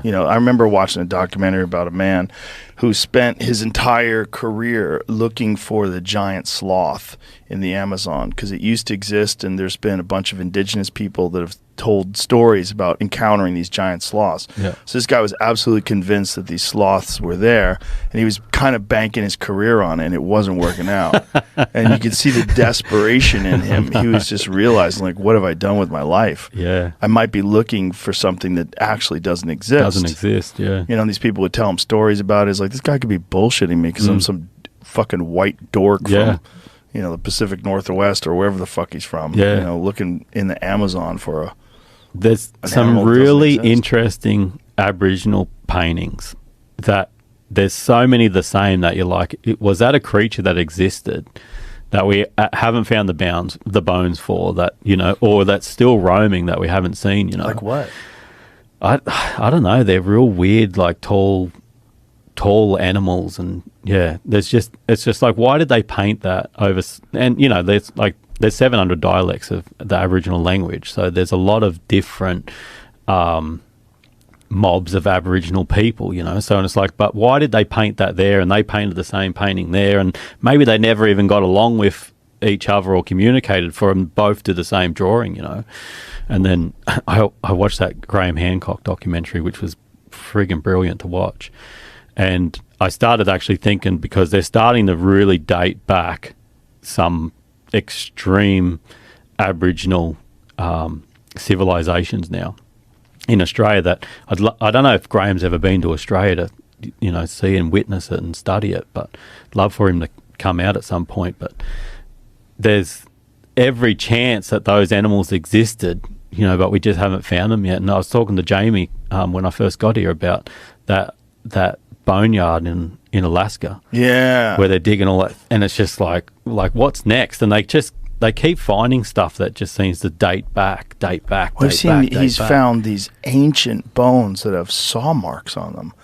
You know, I remember watching a documentary about a man who spent his entire career looking for the giant sloth in the Amazon because it used to exist, and there's been a bunch of indigenous people that have told stories about encountering these giant sloths. Yeah. So this guy was absolutely convinced that these sloths were there, and he was kind of banking his career on it, and it wasn't working out. And you could see the desperation in him. He was just realizing, like, what have I done with my life? Yeah. I might be looking for something that actually doesn't exist. Doesn't exist, yeah. You know, these people would tell him stories about it. It's like, this guy could be bullshitting me because I'm some fucking white dork from, you know, the Pacific Northwest or wherever the fuck he's from. Yeah. You know, looking in the Amazon for a... There's some really interesting Aboriginal paintings that there's so many the same that you're like, was that a creature that existed that we haven't found the bones for, that, you know, or that's still roaming that we haven't seen, you know? Like what? I don't know. They're real weird, like tall animals, and it's just like, why did they paint that over? And you know, there's 700 dialects of the Aboriginal language, so there's a lot of different mobs of Aboriginal people, you know. So it's like, but why did they paint that there, and they painted the same painting there, and maybe they never even got along with each other or communicated for them both to the same drawing, you know. And then I watched that Graham Hancock documentary, which was friggin' brilliant to watch. And I started actually thinking, because they're starting to really date back some extreme Aboriginal civilizations now in Australia, that I don't know if Graham's ever been to Australia to, you know, see and witness it and study it, but I'd love for him to come out at some point. But there's every chance that those animals existed, you know, but we just haven't found them yet. And I was talking to Jamie when I first got here about that boneyard in Alaska, where they're digging all that, and it's just like what's next? And they keep finding stuff that just seems to date back. He's found these ancient bones that have saw marks on them.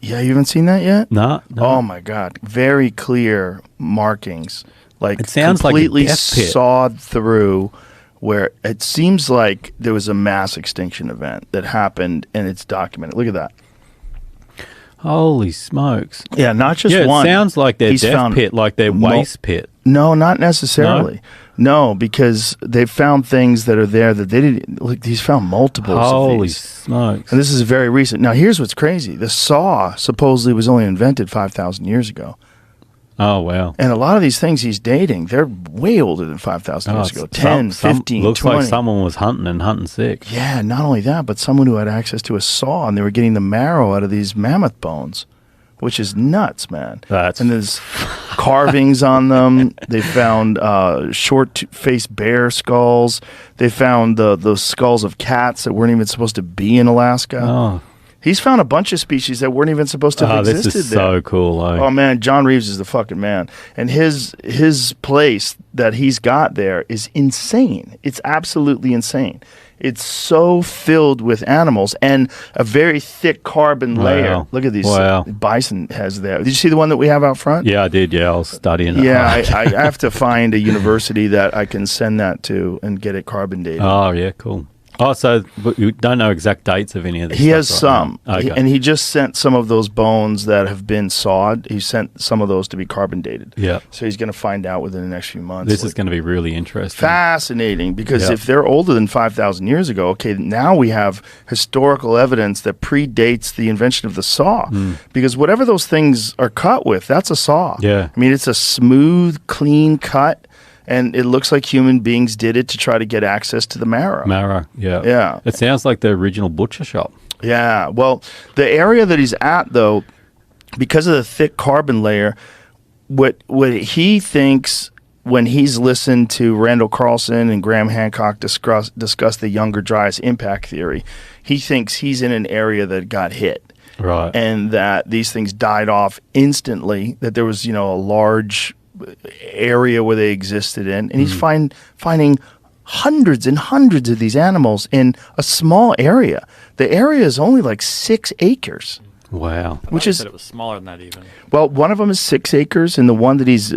You haven't seen that yet? No. Oh my God, very clear markings, like it sounds completely like a death pit. Sawed through, where it seems like there was a mass extinction event that happened, and it's documented. Look at that. Holy smokes. Yeah, not just one. It sounds like their death pit, like their waste pit. No, not necessarily. No, because they've found things that are there that they didn't. Like, he's found multiples of these. Holy smokes. And this is very recent. Now, here's what's crazy. The saw supposedly was only invented 5,000 years ago. Oh, wow. And a lot of these things he's dating, they're way older than 5,000 years ago. 10, 15, looks 20. like someone was hunting and hunting sick. Yeah, not only that, but someone who had access to a saw, and they were getting the marrow out of these mammoth bones, which is nuts, man. And there's carvings on them. They found short-faced bear skulls. They found those skulls of cats that weren't even supposed to be in Alaska. Oh. He's found a bunch of species that weren't even supposed to have existed this is there. so cool. Oh, man, John Reeves is the fucking man. And his place that he's got there is insane. It's absolutely insane. It's so filled with animals and a very thick carbon layer. Look at these bison has there. Did you see the one that we have out front? Yeah, I did. Yeah, I was studying it. Yeah, I have to find a university that I can send that to and get it carbon dated. Oh, yeah, cool. Oh, so but you don't know exact dates of any of this? He has some. Okay. And he just sent some of those bones that have been sawed. He sent some of those to be carbon dated. Yeah. So he's going to find out within the next few months. This is going to be really interesting. Fascinating, because if they're older than 5,000 years ago, okay, now we have historical evidence that predates the invention of the saw. Because whatever those things are cut with, that's a saw. Yeah. I mean, it's a smooth, clean cut. And it looks like human beings did it to try to get access to the marrow. Yeah. It sounds like the original butcher shop. Yeah. Well, the area that he's at, though, because of the thick carbon layer, what he thinks when he's listened to Randall Carlson and Graham Hancock discuss the Younger Dryas impact theory, he thinks he's in an area that got hit. Right. And that these things died off instantly, that there was, a large area where they existed in, and he's finding hundreds and hundreds of these animals in a small area. The area is only like 6 acres. Wow. Which I is said it was smaller than that even. Well, one of them is 6 acres, and the one that he's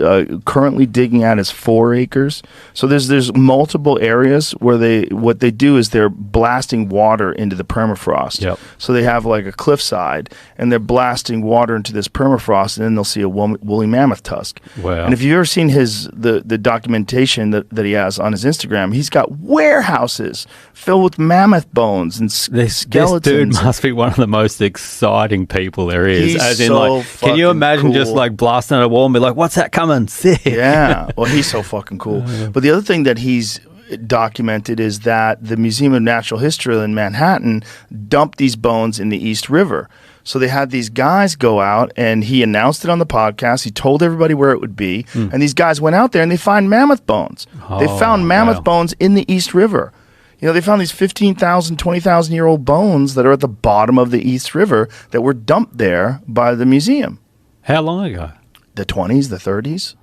currently digging at is 4 acres. So there's multiple areas where what they do is they're blasting water into the permafrost. Yep. So they have like a cliffside, and they're blasting water into this permafrost, and then they'll see a woolly mammoth tusk. Wow. And if you've ever seen the documentation that he has on his Instagram, he's got warehouses filled with mammoth bones and skeletons. This dude must be one of the most exciting people there is. He's As in, so like, can you imagine cool. just like blasting at a wall and be like, "What's that coming?" Sick. Yeah. Well, he's so fucking cool. But the other thing that he's documented is that the Museum of Natural History in Manhattan dumped these bones in the East River. So they had these guys go out, and he announced it on the podcast. He told everybody where it would be, and these guys went out there and they find mammoth bones. They found mammoth bones in the East River. You know, they found these 15,000, 20,000-year-old bones that are at the bottom of the East River that were dumped there by the museum. How long ago? The 20s, the 30s.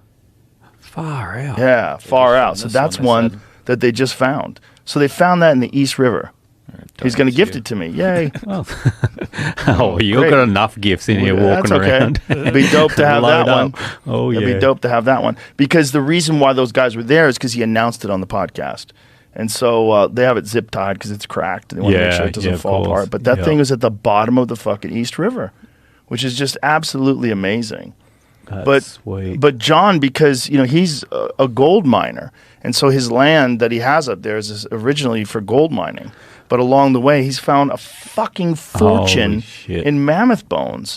Far out. Yeah, far out. So this that's one, they one that they just found. So they found that in the East River. He's going to gift it to me. Yay. Oh, you've Great. got enough gifts in here That's walking around. It'd be dope to have that Load one. up. Oh, yeah. It'd be dope to have that one. Because the reason why those guys were there is because he announced it on the podcast. And so they have it zip tied because it's cracked. They want to make sure it doesn't of fall course. apart. But that thing was at the bottom of the fucking East River, which is just absolutely amazing. That's sweet. But John, because he's a gold miner, and so his land that he has up there is originally for gold mining. But along the way, he's found a fucking fortune shit. in mammoth bones.